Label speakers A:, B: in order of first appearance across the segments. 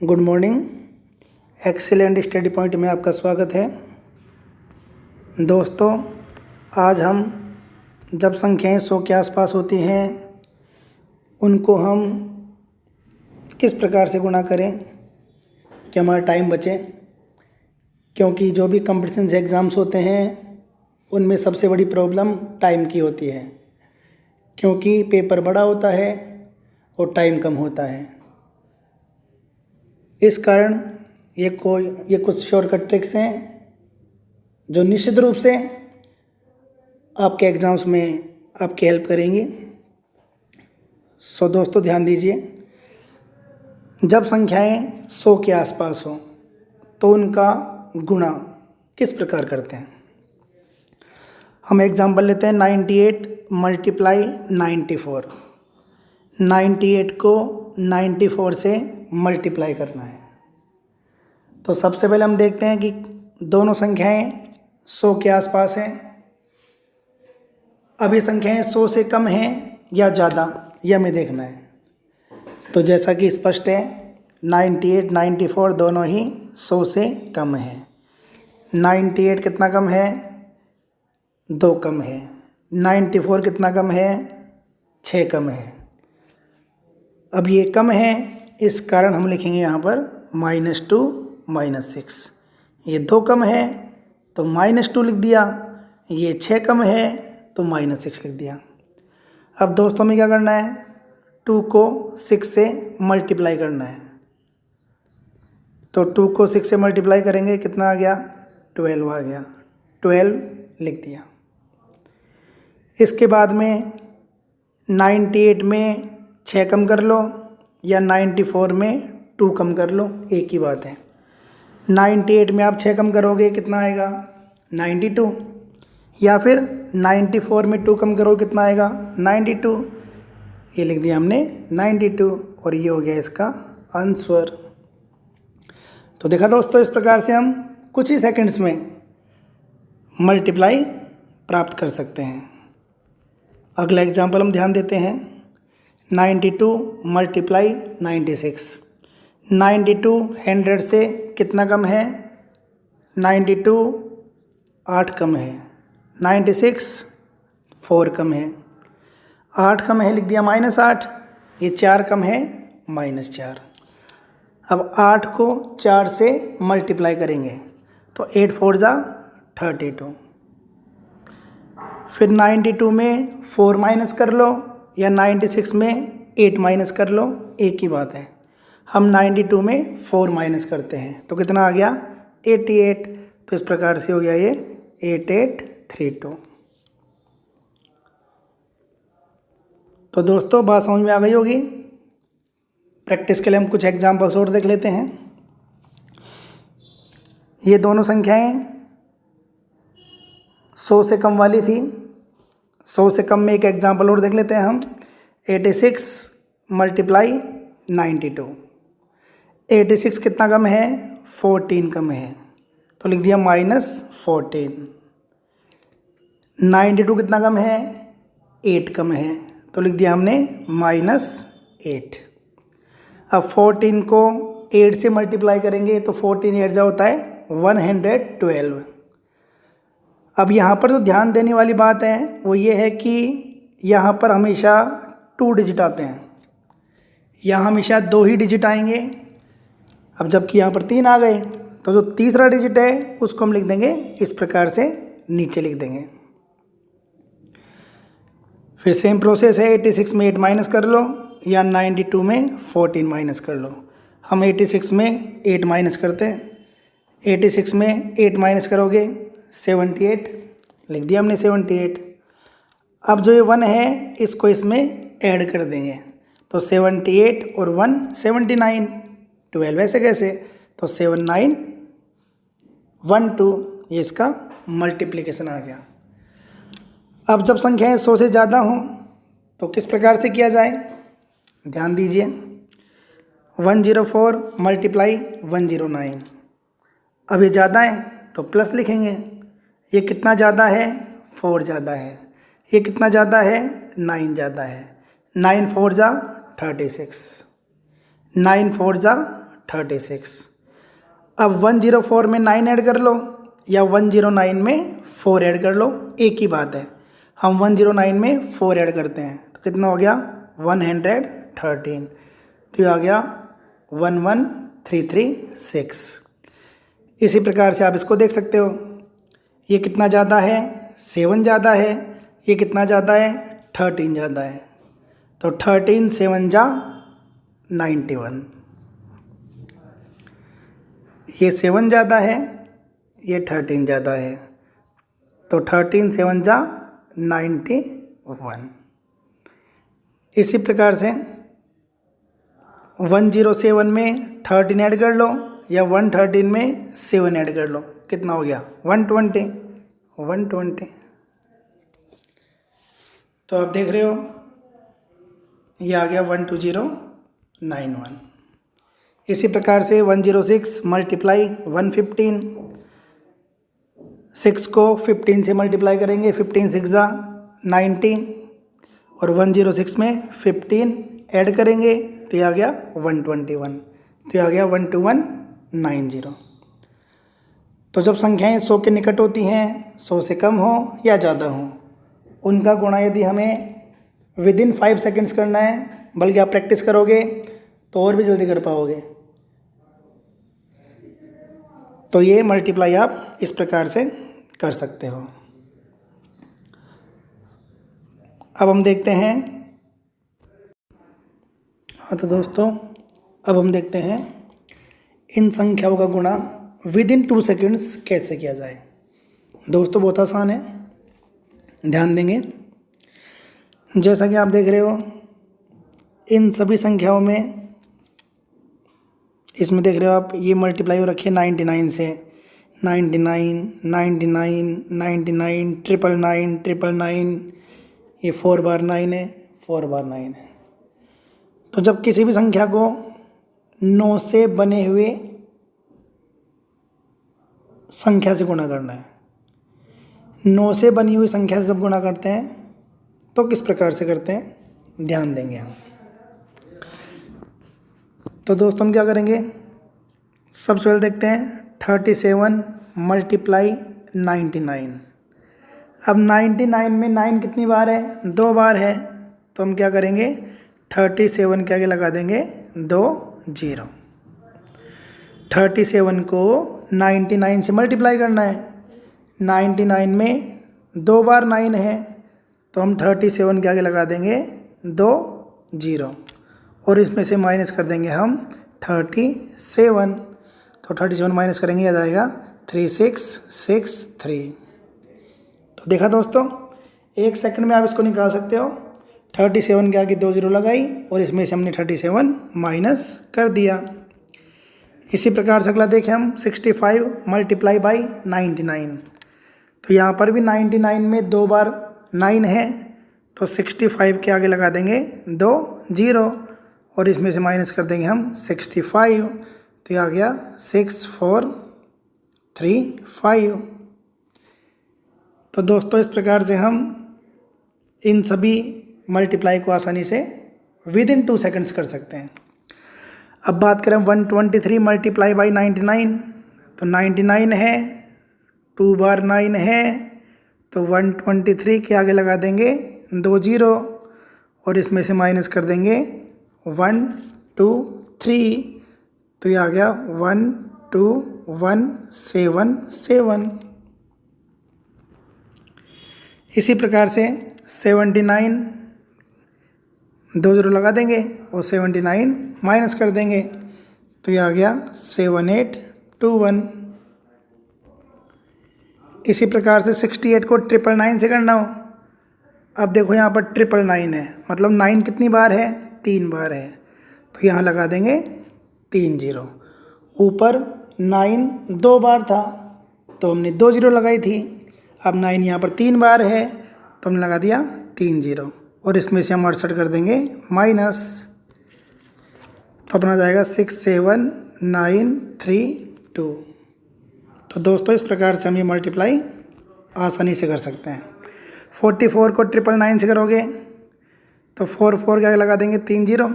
A: Good morning. Excellent study point में आपका स्वागत है। दोस्तों, आज हम जब संख्याएं 100 के आसपास होती हैं उनको हम किस प्रकार से गुणा करें कि हमारा टाइम बचे, क्योंकि जो भी कॉम्पिटिशन एग्ज़ाम्स होते हैं उनमें सबसे बड़ी प्रॉब्लम टाइम की होती है, क्योंकि पेपर बड़ा होता है और टाइम कम होता है। इस कारण ये कुछ शॉर्टकट ट्रिक्स हैं जो निश्चित रूप से आपके एग्ज़ाम्स में आपकी हेल्प करेंगी। सो दोस्तों, ध्यान दीजिए, जब संख्याएं 100 के आसपास हो तो उनका गुणा किस प्रकार करते हैं। हम एग्जाम्पल लेते हैं 98 मल्टीप्लाई 94। 98 को 94 से मल्टीप्लाई करना है। तो सबसे पहले हम देखते हैं कि दोनों संख्याएं 100 के आसपास हैं। अब ये संख्याएं 100 से कम हैं या ज़्यादा, यह हमें देखना है। तो जैसा कि स्पष्ट है, 98 94 दोनों ही 100 से कम है। 98 कितना कम है? 2 कम है। 94 कितना कम है? 6 कम है। अब ये कम है, इस कारण हम लिखेंगे यहाँ पर -2 -6। ये 2 कम है तो -2 लिख दिया, ये 6 कम है तो -6 लिख दिया। अब दोस्तों में क्या करना है? 2 को 6 से मल्टीप्लाई करना है। तो 2 को 6 से मल्टीप्लाई करेंगे, कितना आ गया? 12 आ गया। 12 लिख दिया। इसके बाद में 98 में 6 कम कर लो या 94 में 2 कम कर लो, एक ही बात है। 98 में आप 6 कम करोगे, कितना आएगा? 92। या फिर 94 में 2 कम करोगे, कितना आएगा? 92। ये लिख दिया हमने 92 और ये हो गया इसका आंसर। तो देखा दोस्तों, इस प्रकार से हम कुछ ही सेकंड्स में मल्टीप्लाई प्राप्त कर सकते हैं। अगला एग्जाम्पल हम ध्यान देते हैं। 92 मल्टीप्लाई 96। 92 100 से कितना कम है? 92 8 कम है। 96 4 कम है। 8 कम है, लिख दिया -8। ये 4 कम है, -4। अब 8 को 4 से मल्टीप्लाई करेंगे तो 8 4 जा 32। फिर 92 में 4 माइनस कर लो या 96 में 8 माइनस कर लो, एक ही बात है। हम 92 में 4 माइनस करते हैं तो कितना आ गया? 88। तो इस प्रकार से हो गया ये 8832। तो दोस्तों, बात समझ में आ गई होगी। प्रैक्टिस के लिए हम कुछ एग्जाम्पल्स और देख लेते हैं। ये दोनों संख्याएं 100 से कम वाली थी। 100 से कम में एक एग्जाम्पल और देख लेते हैं हम। 86 मल्टीप्लाई 92। 86 कितना कम है? 14 कम है, तो लिख दिया -14। 92 कितना कम है? 8 कम है, तो लिख दिया हमने -8। अब 14 को 8 से मल्टीप्लाई करेंगे तो 14 8 जा होता है 112। अब यहाँ पर जो ध्यान देने वाली बात है वो ये है कि यहाँ पर हमेशा 2 डिजिट आते हैं, यहाँ हमेशा 2 ही डिजिट आएंगे। अब जबकि यहाँ पर 3 आ गए तो जो तीसरा डिजिट है उसको हम लिख देंगे इस प्रकार से, नीचे लिख देंगे। फिर सेम प्रोसेस है। 86 में 8 माइनस कर लो या 92 में 14 माइनस कर लो। हम 86 में 8 माइनस करते हैं। 86 में 8 माइनस करोगे 78, लिख दिया हमने 78। अब जो ये 1 है इसको इसमें ऐड कर देंगे तो 78 और 1 79। 12 ऐसे कैसे? तो 7 9 1 2, ये इसका मल्टीप्लिकेशन आ गया। अब जब संख्याएं 100 से ज़्यादा हों तो किस प्रकार से किया जाए, ध्यान दीजिए। 104 मल्टीप्लाई 109। अब ये ज़्यादा है तो प्लस लिखेंगे। ये कितना ज़्यादा है? 4 ज़्यादा है। ये कितना ज़्यादा है? 9 ज़्यादा है। 9 4 जा 36। 9 4 जा 36। अब 104 में 9 ऐड कर लो या 109 में 4 ऐड कर लो, एक ही बात है। हम 109 में 4 ऐड करते हैं तो कितना हो गया 113। तो ये आ गया 11336। इसी प्रकार से आप इसको देख सकते हो, ये कितना ज़्यादा है 7 ज़्यादा है, ये कितना ज़्यादा है 13 ज़्यादा है। तो 13 7 जा 91, ये 7 ज़्यादा है, ये 13 ज़्यादा है, तो 13 7 जा 91। इसी प्रकार से 107 में 13 ऐड कर लो या 113 में 7 ऐड कर लो, कितना हो गया 120। तो आप देख रहे हो ये आ गया 12091। इसी प्रकार से 106 मल्टीप्लाई 115, 6 को 15 से मल्टीप्लाई करेंगे, 15 6 जा 90 और 106 में 15 ऐड करेंगे तो ये आ गया 121। तो ये आ गया 12190। तो जब संख्याएं 100 के निकट होती हैं, 100 से कम हो या ज़्यादा हो, उनका गुणा यदि हमें विदिन 5 सेकेंड्स करना है, बल्कि आप प्रैक्टिस करोगे तो और भी जल्दी कर पाओगे। तो ये मल्टीप्लाई आप इस प्रकार से कर सकते हो। अब हम देखते हैं, हाँ तो दोस्तों अब हम देखते हैं इन संख्याओं का गुणा विदिन 2 सेकेंड्स कैसे किया जाए। दोस्तों बहुत आसान है, ध्यान देंगे। जैसा कि आप देख रहे हो इन सभी संख्याओं में, इसमें देख रहे हो आप ये मल्टीप्लाई हो रखी है 99 से, 99 99 99 999 999, ये 4 बार 9 है, 4 बार 9 है। तो जब किसी भी संख्या को 9 से बने हुए संख्या से गुणा करना है, 9 से बनी हुई संख्या से जब गुणा करते हैं तो किस प्रकार से करते हैं, ध्यान देंगे हम। तो दोस्तों हम क्या करेंगे, सबसे पहले देखते हैं 37 मल्टीप्लाई 99। अब 99 में 9 कितनी बार है, 2 बार है, तो हम क्या करेंगे 37 के आगे लगा देंगे 2 0। 37 को 99 से मल्टीप्लाई करना है, 99 में 2 बार 9 है, तो हम 37 के आगे लगा देंगे 2 0 और इसमें से माइनस कर देंगे हम 37। तो 37 माइनस करेंगे आ जाएगा 3663। तो देखा दोस्तों, 1 सेकंड में आप इसको निकाल सकते हो। 37 के आगे 2 0 लगाई और इसमें से हमने 37 माइनस कर दिया। इसी प्रकार से अगला देखें हम 65 मल्टीप्लाई बाई 99। तो यहाँ पर भी 99 में 2 बार 9 है, तो 65 के आगे लगा देंगे 2 0 और इसमें से माइनस कर देंगे हम 65। तो ये आ गया 6435। तो दोस्तों इस प्रकार से हम इन सभी मल्टीप्लाई को आसानी से विदिन 2 सेकंड्स कर सकते हैं। अब बात करें 123 मल्टीप्लाई बाई 99। तो 99 है, 2 बार 9 है, तो 123 के आगे लगा देंगे 2 0 और इसमें से माइनस कर देंगे 1 2 3। तो ये आ गया 1 2 1 7 7। इसी प्रकार से 79 2 0 लगा देंगे और 79 माइनस कर देंगे, तो ये आ गया 7821। इसी प्रकार से 68 को 999 से करना हो। अब देखो यहाँ पर 999 है, मतलब 9 कितनी बार है, 3 बार है, तो यहाँ लगा देंगे 3 0। ऊपर 9 2 बार था तो हमने 2 0 लगाई थी। अब 9 यहाँ पर 3 बार है तो हमने लगा दिया 3 0 और इसमें से हम 68 कर देंगे माइनस, तो अपना जाएगा 67932। तो दोस्तों इस प्रकार से हम ये मल्टीप्लाई आसानी से कर सकते हैं। 44 को 999 से करोगे तो 4 4 के आगे लगा देंगे 3 0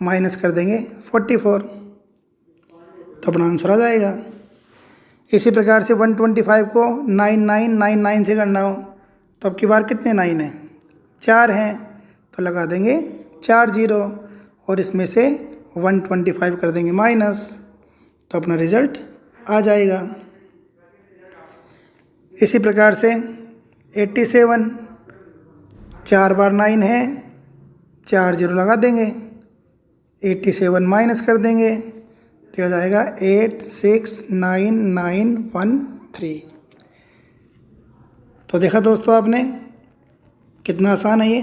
A: माइनस कर देंगे 44। तो अपना आंसर आ जाएगा। इसी प्रकार से 125 को 9999 से करना हो तो अब की बार कितने 9 हैं? 4 हैं, तो लगा देंगे 4 जीरो और इसमें से 125 कर देंगे माइनस, तो अपना रिज़ल्ट आ जाएगा। इसी प्रकार से 87, 4 बार 9 है, 4 जीरो लगा देंगे, 87 माइनस कर देंगे तो हो जाएगा 869913। तो देखा दोस्तों आपने कितना आसान है ये।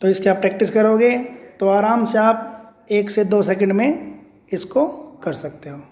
A: तो इसकी आप प्रैक्टिस करोगे तो आराम से आप 1 से 2 सेकंड में इसको कर सकते हो।